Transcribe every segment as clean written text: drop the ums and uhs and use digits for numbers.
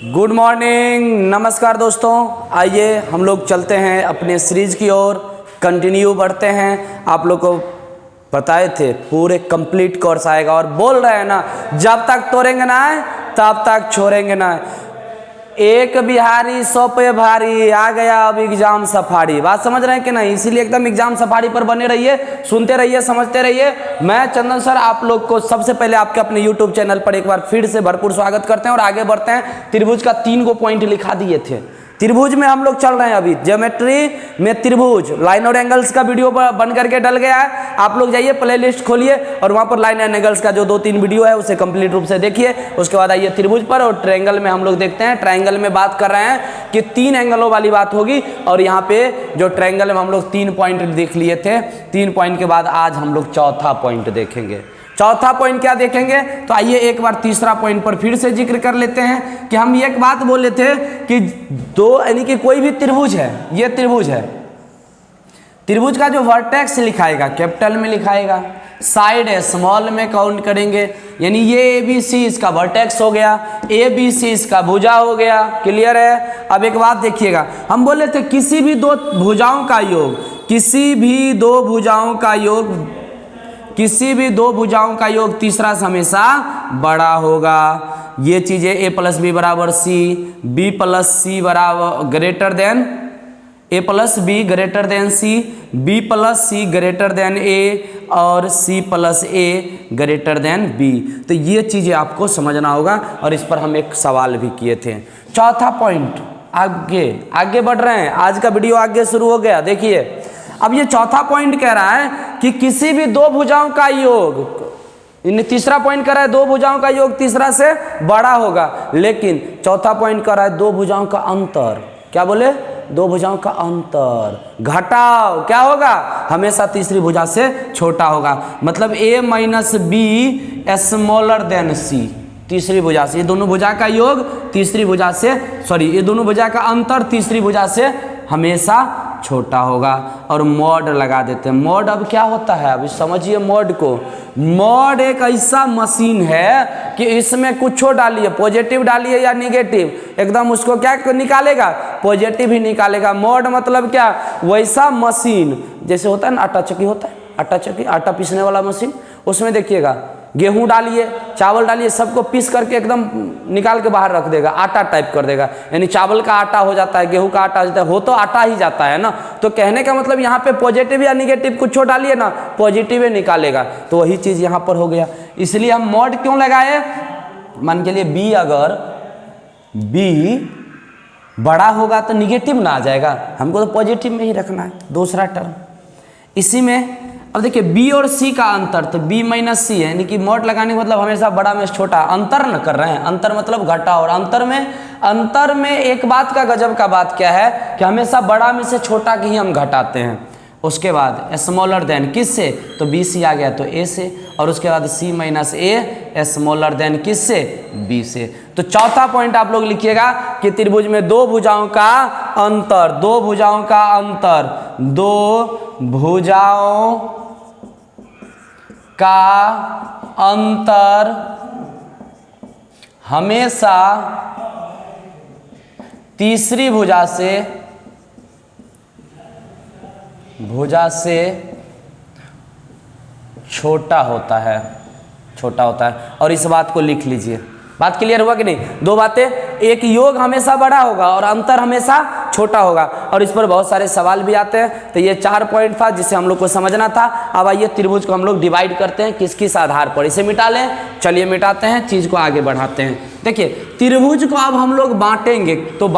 Good morning, नमस्कार दोस्तों। आइए हम लोग चलते हैं अपने सीरीज की ओर, कंटिन्यू बढ़ते हैं। आप लोग को बताए थे पूरे कंप्लीट कोर्स आएगा और बोल रहे हैं ना, जब तक तोड़ेंगे ना तब तक छोड़ेंगे ना। एक बिहारी 100 पे भारी, आ गया अब एग्जाम सफारी। बात समझ रहे हैं कि नहीं? इसीलिए एकदम एग्जाम सफारी पर बने रहिए, सुनते रहिए, समझते रहिए। मैं चंदन सर आप लोग को सबसे पहले आपके अपने यूट्यूब चैनल पर एक बार फिर से भरपूर स्वागत करते हैं और आगे बढ़ते हैं। त्रिभुज का 3 गो पॉइंट लिखा दिए थे। त्रिभुज में हम लोग चल रहे हैं अभी, ज्योमेट्री में त्रिभुज, लाइन और एंगल्स का वीडियो बन करके डल गया है। आप लोग जाइए प्लेलिस्ट खोलिए और वहाँ पर लाइन एंड एंगल्स का जो 2-3 वीडियो है उसे कंप्लीट रूप से देखिए। उसके बाद आइए त्रिभुज पर और ट्रायंगल में हम लोग देखते हैं। ट्रायंगल में बात कर रहे हैं कि 3 एंगलों वाली बात होगी और यहाँ पे जो ट्रायंगल में हम लोग 3 पॉइंट देख लिए थे। 3 पॉइंट के बाद आज हम लोग चौथा पॉइंट देखेंगे। चौथा पॉइंट क्या देखेंगे? तो आइए एक बार तीसरा पॉइंट पर फिर से जिक्र कर लेते हैं कि हम एक बात बोले थे कि दो यानी कि कोई भी त्रिभुज है, ये त्रिभुज है, त्रिभुज का जो वर्टेक्स लिखाएगा कैपिटल में लिखाएगा, साइड है स्मॉल में काउंट करेंगे। यानी ये ABC इसका वर्टेक्स हो गया, ABC इसका भुजा हो गया। क्लियर है? अब एक बात देखिएगा, हम बोले थे किसी भी दो भुजाओं का योग, किसी भी दो भुजाओं का योग, किसी भी दो भुजाओं का योग तीसरा से हमेशा बड़ा होगा। ये चीजें A + B = C, B + C बराबर greater than A + B greater than C, B + C greater than A और C + A greater than B। तो ये चीजें आपको समझना होगा और इस पर हम एक सवाल भी किए थे। चौथा पॉइंट, आगे आगे बढ़ रहे हैं, आज का वीडियो आगे शुरू हो गया। देखिए अब ये चौथा पॉइंट कह रहा है कि किसी भी दो भुजाओं का योग, तीसरा पॉइंट कह रहा है दो भुजाओं का योग तीसरा से बड़ा होगा, लेकिन चौथा पॉइंट कह रहा है दो भुजाओं का अंतर। क्या बोले? दो भुजाओं का अंतर घटाओ क्या होगा? हमेशा तीसरी भुजा से छोटा होगा। मतलब A - B smaller than C, तीसरी भुजा से, ये दोनों भुजा का योग तीसरी भुजा से, सॉरी ये दोनों भुजा का अंतर तीसरी भुजा से हमेशा छोटा होगा। और मॉड लगा देते हैं। मॉड अब क्या होता है? अभी समझिए मॉड को। मॉड एक ऐसा मशीन है कि इसमें कुछ डालिए, पॉजिटिव डालिए या निगेटिव, एकदम उसको क्या निकालेगा? पॉजिटिव ही निकालेगा। मॉड मतलब क्या? वैसा मशीन जैसे होता है ना, आटा चक्की होता है, आटा चक्की, आटा पीसने वाला मशीन, उसमें देखिएगा गेहूं डालिए, चावल डालिए, सबको पीस करके एकदम निकाल के बाहर रख देगा, आटा टाइप कर देगा। यानी चावल का आटा हो जाता है, गेहूं का आटा हो जाता है, हो तो आटा ही जाता है ना। तो कहने का मतलब यहाँ पे पॉजिटिव या निगेटिव कुछ डालिए ना, पॉजिटिव ही निकालेगा। तो वही चीज यहाँ पर हो गया। इसलिए हम मॉड क्यों लगाए? मान के लिए B, अगर B बड़ा होगा तो निगेटिव ना आ जाएगा, हमको तो पॉजिटिव में ही रखना है दूसरा टर्म। इसी में अब देखिए B और C का अंतर, तो B - C है, यानी कि मॉड लगाने का मतलब हमेशा बड़ा में छोटा अंतर न कर रहे हैं। अंतर मतलब घटा। और अंतर में एक बात का गजब का बात क्या है कि हमेशा बड़ा में से छोटा की ही हम घटाते हैं। उसके बाद स्मॉलर देन किससे? तो BC आ गया तो A से, और उसके बाद C - A स्मॉलर देन किससे? B से। तो चौथा पॉइंट आप लोग लिखिएगा कि त्रिभुज में दो भुजाओं का अंतर, दो भुजाओं का अंतर, दो भुजाओं का अंतर हमेशा तीसरी भुजा से छोटा होता है, छोटा होता है। और इस बात को लिख लीजिए। बात क्लियर हुआ कि नहीं? दो बातें, एक योग हमेशा बड़ा होगा और अंतर हमेशा छोटा होगा। और इस पर बहुत सारे सवाल भी आते हैं। तो ये 4 पॉइंट था जिसे हम लोग को समझना था। अब आइए त्रिभुज को हम लोग डिवाइड करते हैं किस किस आधार पर। इसे मिटा लें, चलिए मिटाते हैं, चीज को आगे बढ़ाते हैं। देखिए त्रिभुज को अब हम लोग बांटेंगे, तो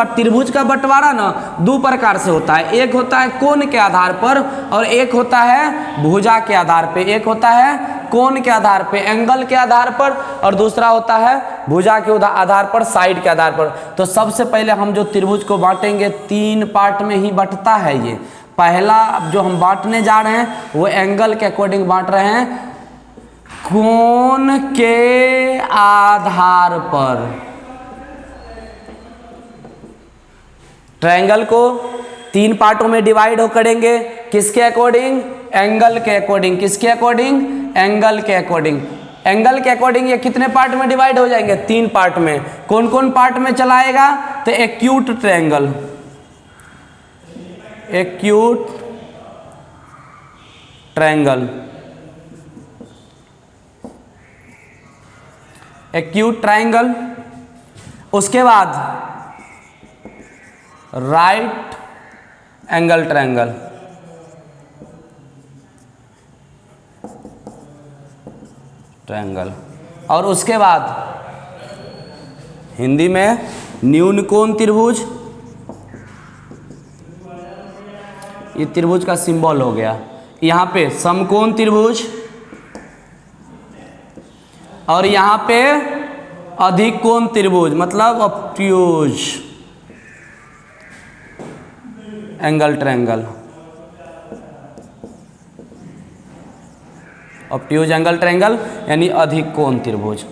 त्रिभुज का बंटवारा ना 2 प्रकार से होता है। एक होता है कोण के आधार पर और एक होता है भुजा के आधार पे। एक होता है कोण के आधार पे, एंगल के आधार पर, और दूसरा होता है भुजा के आधार पर, साइड के आधार पर। तो सबसे पहले हम जो त्रिभुज को बांटेंगे 3 पार्ट में ही बंटता है ये। पहला जो हम बांटने जा रहे हैं वो एंगल के अकॉर्डिंग बांट रहे हैं, कोण के आधार पर। ट्रायंगल को 3 पार्टों में डिवाइड हो करेंगे, किसके अकॉर्डिंग? एंगल के अकॉर्डिंग। किसके अकॉर्डिंग? एंगल के अकॉर्डिंग। एंगल के अकॉर्डिंग ये कितने पार्ट में डिवाइड हो जाएंगे? 3 पार्ट में। कौन कौन पार्ट में चलाएगा? तो acute triangle, acute triangle, acute triangle. उसके बाद राइट एंगल ट्रायंगल, ट्रायंगल। और उसके बाद हिंदी में न्यून कोण त्रिभुज, ये त्रिभुज का सिंबल हो गया। यहाँ पे समकोण त्रिभुज और यहाँ पे अधिक कोण त्रिभुज मतलब obtuse angle triangle, obtuse angle triangle यानी अधिक कोण त्रिभुज,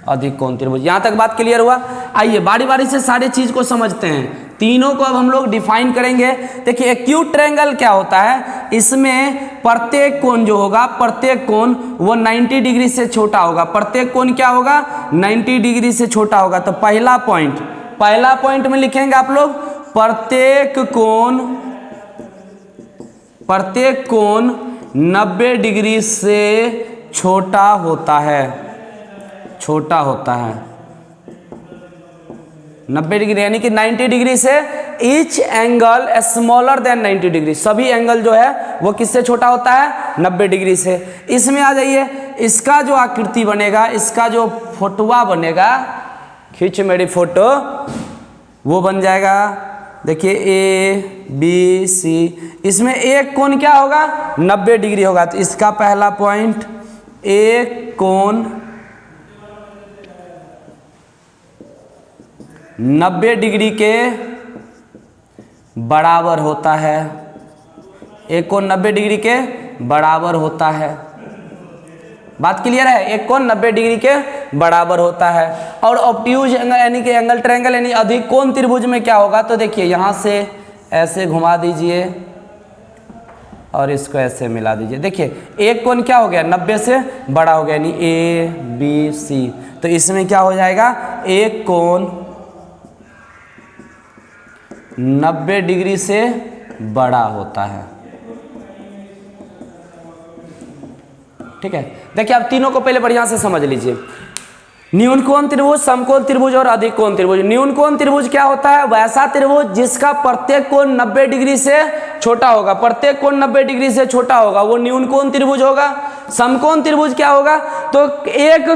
अधिक कोण त्रिभुज। यहां तक बात क्लियर हुआ? आइए बारी बारी से सारी चीज को समझते हैं। तीनों को अब हम लोग डिफाइन करेंगे। देखिए एक्यूट ट्रायंगल क्या होता है? इसमें प्रत्येक कोण जो होगा, प्रत्येक कोण वो 90 डिग्री से छोटा होगा। प्रत्येक कोण क्या होगा? 90 डिग्री से छोटा होगा। तो पहला पॉइंट में लिखेंगे आप लोग, प्रत्येक कोण 90 डिग्री से छोटा होता है, छोटा होता है 90 डिग्री, यानी कि 90 डिग्री से each angle smaller than 90 degree. सभी एंगल जो है वो किससे छोटा होता है? 90 डिग्री से। इसमें आ जाइए, इसका जो आकृति बनेगा, इसका जो फोटोआ बनेगा, खींच मेरी फोटो, वो बन जाएगा। देखिए ए बी सी, इसमें एक कोण क्या होगा? 90 डिग्री होगा। तो इसका पहला पॉइंट, एक कोण 90 डिग्री के बराबर होता है, एक कोण 90 डिग्री के बराबर होता है। बात क्लियर है? एक कोण 90 डिग्री के बराबर होता है। और ऑब्ट्यूज एंगल यानी कि एंगल ट्रायंगल यानी अधिक कोण त्रिभुज में क्या होगा? तो देखिए यहाँ से ऐसे घुमा दीजिए और इसको ऐसे मिला दीजिए। देखिए एक कोण क्या हो गया? 90 से बड़ा हो गया, यानी ए बी सी। तो इसमें क्या हो जाएगा? एक कोण 90 डिग्री से बड़ा होता है। ठीक है, देखिए आप तीनों को पहले बढ़िया से समझ लीजिए। न्यून कोण त्रिभुज, समकोण त्रिभुज और अधिक कोण त्रिभुज। न्यून कोण त्रिभुज क्या होता है? वैसा त्रिभुज जिसका प्रत्येक कोण 90 डिग्री से छोटा होगा, प्रत्येक कोण 90 डिग्री से छोटा होगा, वो न्यून कोण त्रिभुज होगा। समकोण त्रिभुज क्या होगा? तो एक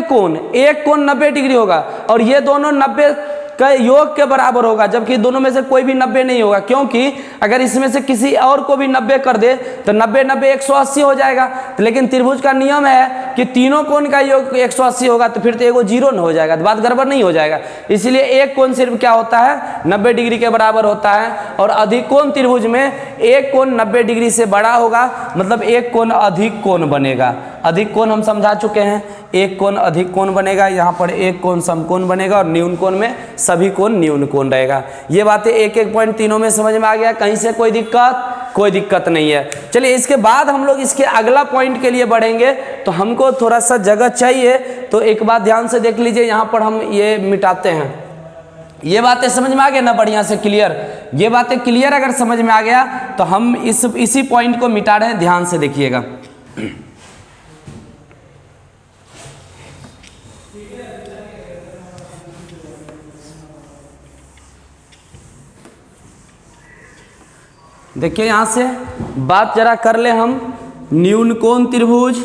कोण 90 डिग्री होगा और ये दोनों 90 का योग के बराबर होगा, जबकि दोनों में से कोई भी 90 नहीं होगा, क्योंकि अगर इसमें से किसी और को भी 90 कर दे तो 90 90 180 हो जाएगा। तो लेकिन त्रिभुज का नियम है कि तीनों कोण का योग 180 होगा, तो फिर तो एगो जीरो न हो जाएगा, तो बात गड़बड़ नहीं हो जाएगा। इसीलिए एक कोण सिर्फ क्या होता है? 90 डिग्री के बराबर होता है। और अधिक कोण त्रिभुज में एक कोण 90 डिग्री से बड़ा होगा, मतलब एक कोण अधिक कोण बनेगा। अधिक कोण हम समझा चुके हैं, एक कोण अधिक कोण बनेगा, यहाँ पर एक कोण समकोण बनेगा और न्यून कोण में सभी कोण न्यून कोण रहेगा। ये बातें एक एक पॉइंट तीनों में समझ में आ गया? कहीं से कोई दिक्कत नहीं है। चलिए इसके बाद हम लोग इसके अगला पॉइंट के लिए बढ़ेंगे, तो हमको थोड़ा सा जगह चाहिए, तो एक बात ध्यान से देख लीजिए, यहाँ पर हम ये मिटाते हैं। ये बातें समझ में आ गया ना? बढ़िया से क्लियर, ये बातें क्लियर अगर समझ में आ गया तो हम इसी पॉइंट को मिटा रहे हैं, ध्यान से देखिएगा। देखिए यहां से बात जरा कर ले हम। न्यून कोण त्रिभुज,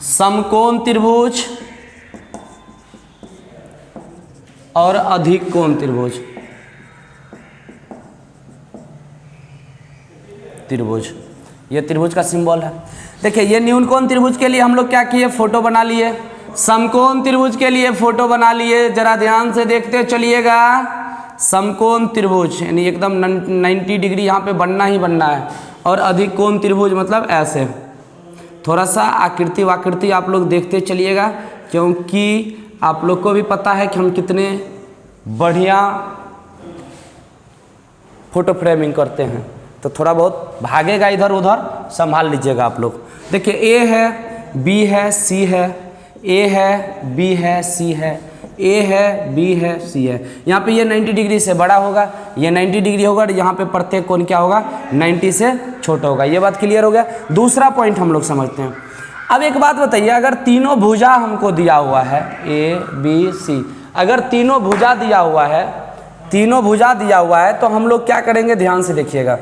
समकोण त्रिभुज और अधिक कोण त्रिभुज। ये त्रिभुज का सिंबल है। देखिए ये न्यून कोण त्रिभुज के लिए हम लोग क्या किए? फोटो बना लिए। समकोण त्रिभुज के लिए फोटो बना लिए। जरा ध्यान से देखते चलिएगा। समकोण त्रिभुज यानी एकदम 90 डिग्री यहाँ पे बनना ही बनना है। और अधिक कोण त्रिभुज मतलब ऐसे। थोड़ा सा आकृति आप लोग देखते चलिएगा, क्योंकि आप लोग को भी पता है कि हम कितने बढ़िया फोटो फ्रेमिंग करते हैं। तो थोड़ा बहुत भागेगा इधर उधर, संभाल लीजिएगा आप लोग। देखिए ए है, बी है, सी है, ए है, बी है, सी है, ए है, बी है, सी है। यहाँ पे ये 90 डिग्री से बड़ा होगा, ये 90 डिग्री होगा, और यहाँ पे प्रत्येक कोण क्या होगा 90 से छोटा होगा। ये बात क्लियर हो गया। दूसरा पॉइंट हम लोग समझते हैं। अब एक बात बताइए, अगर तीनों भुजा हमको दिया हुआ है ए बी सी, अगर तीनों भुजा दिया हुआ है, तीनों भुजा दिया हुआ है, तो हम लोग क्या करेंगे, ध्यान से देखिएगा।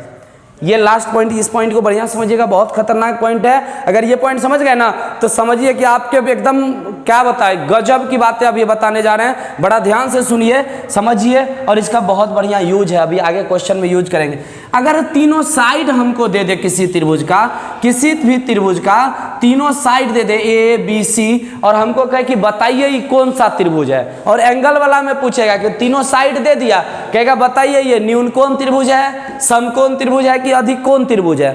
ये लास्ट पॉइंट, इस पॉइंट को बढ़िया समझिएगा, बहुत खतरनाक पॉइंट है। अगर ये पॉइंट समझ गए ना तो समझिए कि आपके एकदम क्या बताए, गजब की बातें अब ये बताने जा रहे हैं। बड़ा ध्यान से सुनिए, समझिए, और इसका बहुत बढ़िया यूज है, अभी आगे क्वेश्चन में यूज करेंगे। अगर तीनों साइड हमको दे दे किसी त्रिभुज का, किसी भी त्रिभुज का तीनों side they they A B C, और हमको कहे कि बताइए ये कौन सा त्रिभुज है, और एंगल वाला में पूछेगा कि तीनों साइड दे दिया, कहेगा बताइए ये न्यून कोण त्रिभुज है, समकोण त्रिभुज है कि अधिक कोण त्रिभुज है।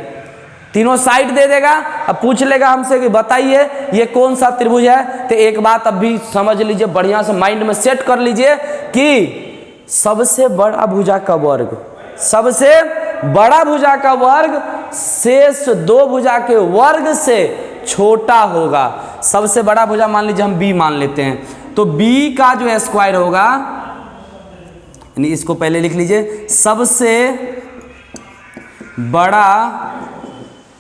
तीनों साइड दे देगा, अब पूछ लेगा हमसे कि बताइए ये कौन सा त्रिभुज है। तो एक बात अब भी समझ लीजिए, बढ़िया से माइंड में सेट कर लीजिए कि सबसे बड़ा भुजा का वर्ग, सबसे बड़ा भुजा का वर्ग शेष दो भुजा के वर्ग से छोटा होगा। सबसे बड़ा भुजा मान लीजिए हम बी मान लेते हैं, तो बी का जो स्क्वायर होगा, यानी इसको पहले लिख लीजिए, सबसे बड़ा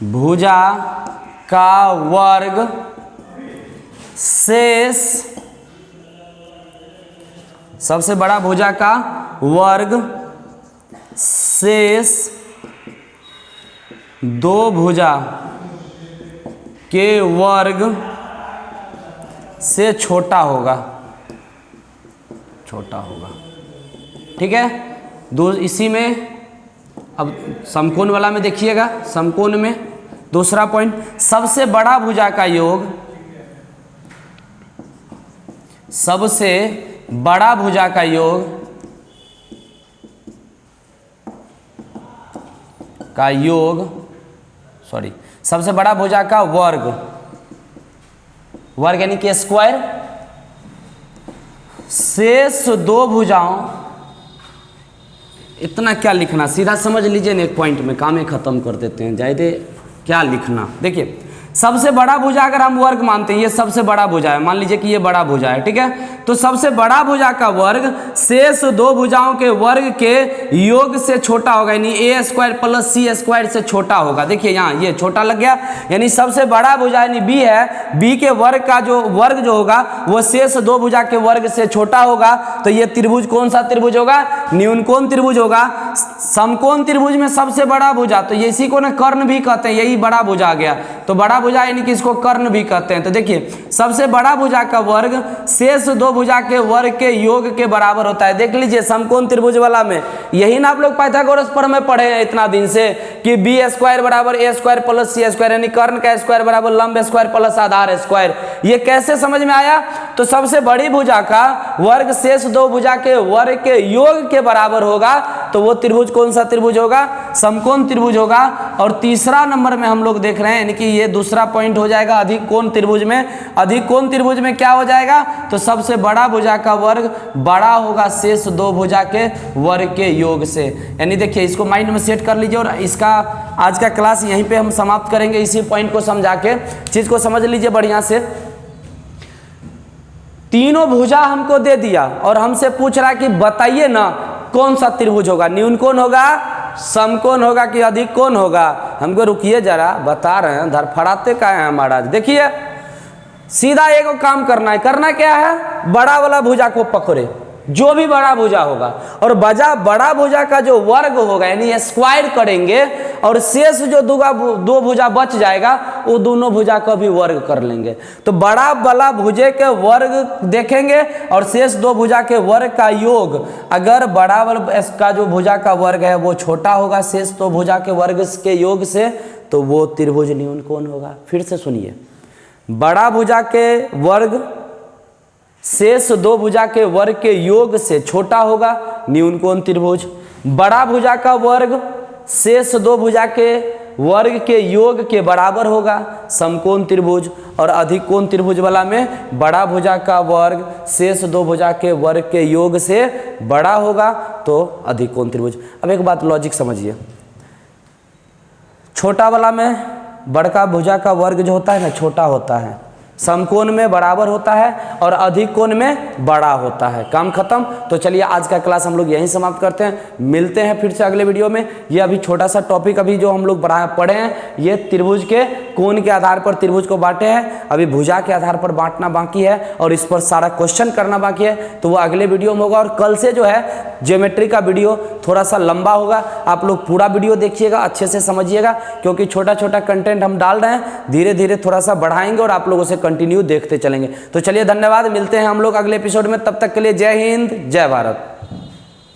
भुजा का वर्ग शेष, सबसे बड़ा भुजा का वर्ग शेष दो भुजा के वर्ग से छोटा होगा, छोटा होगा। ठीक है, दो इसी में अब समकोण वाला में देखिएगा, समकोण में दूसरा पॉइंट, सबसे बड़ा भुजा का योग, सबसे बड़ा भुजा का योग सबसे बड़ा भुजा का वर्ग, वर्ग यानी कि स्क्वायर, शेष दो भुजाओं, इतना क्या लिखना, सीधा समझ लीजिए ना, एक पॉइंट में काम ही खत्म कर देते हैं, जायदे क्या लिखना। देखिए सबसे बड़ा भुजा अगर हम वर्ग मानते हैं, ये सबसे बड़ा भुजा है, मान लीजिए कि ये बड़ा भुजा है, ठीक है, तो सबसे बड़ा भुजा का वर्ग शेष दो भुजाओं के वर्ग के योग से छोटा होगा, यानी ए स्क्वायर प्लस सी स्क्वायर से छोटा होगा। देखिए यहाँ ये छोटा लग गया, यानी सबसे बड़ा भुजा यानी बी है, बी के वर्ग का जो वर्ग जो होगा वो शेष दो भुजा के वर्ग से छोटा होगा। तो ये त्रिभुज कौन सा त्रिभुज होगा, न्यूनकोण त्रिभुज होगा। समकोण त्रिभुज में सबसे बड़ा भुजा, तो इसी को ना कर्ण भी कहते हैं, यही बड़ा भुजा आ गया, तो बड़ा भुजा यानी कि इसको कर्ण भी कहते हैं। तो देखिए सबसे बड़ा भुजा का वर्ग शेष दो भुजा के वर्ग के योग के बराबर होता है। देख लीजिए समकोण त्रिभुज वाला में यही ना आप लोग पाइथागोरस पर में पढ़े हैं इतना दिन से कि बी स्क्वायर बराबर ए स्क्वायर प्लस सी स्क्वायर, यानी कर्ण का स्क्वायर बराबर लंब स्क्वायर प्लस आधार स्क्वायर। ये कैसे समझ में आया, तो सबसे बड़ी भुजा का वर्ग शेष दो भुजा के वर्ग के योग के बराबर होगा, तो वो त्रिभुज कौन सा त्रिभुज होगा, समकोण त्रिभुज होगा। और तीसरा नंबर में हम लोग देख रहे हैं, यानी कि ये दूसरा पॉइंट हो जाएगा अधिक कोण त्रिभुज में। अधिक कोण त्रिभुज में क्या हो जाएगा, तो सबसे बड़ा भुजा का वर्ग बड़ा होगा शेष दो भुजा के वर्ग के योग से। यानी देखिए इसको माइंड में सेट कर लीजिए, और इसका आज का क्लास यहीं पे हम समाप्त करेंगे, इसी पॉइंट को समझा के। चीज को समझ लीजिए बढ़िया से, तीनों भुजा हमको दे दिया और हमसे पूछ रहा कि बताइए ना कौन सा त्रिभुज होगा, न्यूनकोण होगा, समकोण होगा कि अधिक कोण होगा। हमको रुकिए जरा, बता रहे हैं, धड़फड़ाते का है महाराज। देखिए सीधा एक काम करना है, करना क्या है, बड़ा वाला भुजा को पकड़े, जो भी बड़ा भुजा होगा, और बड़ा भुजा का जो वर्ग होगा यानी स्क्वायर करेंगे, और शेष जो दो भुजा बच जाएगा वो दोनों भुजा का भी वर्ग कर लेंगे। तो बड़ा वाला भुजे के वर्ग देखेंगे और शेष दो भुजा के वर्ग का योग, अगर बड़ा वाला का जो भुजा का वर्ग है वो छोटा होगा शेष दो भुजा के वर्ग के योग से, तो वो त्रिभुज न्यूनकोण होगा। फिर से सुनिए, बड़ा भुजा के वर्ग शेष दो भुजा के वर्ग के योग से छोटा होगा, न्यूनकोण त्रिभुज। बड़ा भुजा का वर्ग शेष दो भुजा के वर्ग के योग के बराबर होगा, समकोण त्रिभुज। और अधिक कोण त्रिभुज वाला में बड़ा भुजा का वर्ग शेष दो भुजा के वर्ग के योग से बड़ा होगा, तो अधिक कोण त्रिभुज। अब एक बात लॉजिक समझिए, छोटा वाला में बड़का भुजा का वर्ग जो होता है ना छोटा होता है, समकोण में बराबर होता है और अधिक कोण में बड़ा होता है। काम खत्म। तो चलिए आज का क्लास हम लोग यहीं समाप्त करते हैं, मिलते हैं फिर से अगले वीडियो में। ये अभी छोटा सा टॉपिक अभी जो हम लोग पढ़े हैं, ये त्रिभुज के कोण के आधार पर त्रिभुज को बांटे हैं, अभी भुजा के आधार पर बांटना बाकी है और इस पर सारा क्वेश्चन करना बाकी है, तो वो अगले वीडियो में होगा। और कल से जो है ज्योमेट्री का वीडियो थोड़ा सा लंबा होगा, आप लोग पूरा वीडियो देखिएगा, अच्छे से समझिएगा, क्योंकि छोटा छोटा कंटेंट हम डाल रहे हैं, धीरे धीरे थोड़ा सा बढ़ाएंगे और आप लोगों से कंटिन्यू देखते चलेंगे। तो चलिए धन्यवाद, मिलते हैं हम लोग अगले एपिसोड में, तब तक के लिए जय हिंद जय भारत।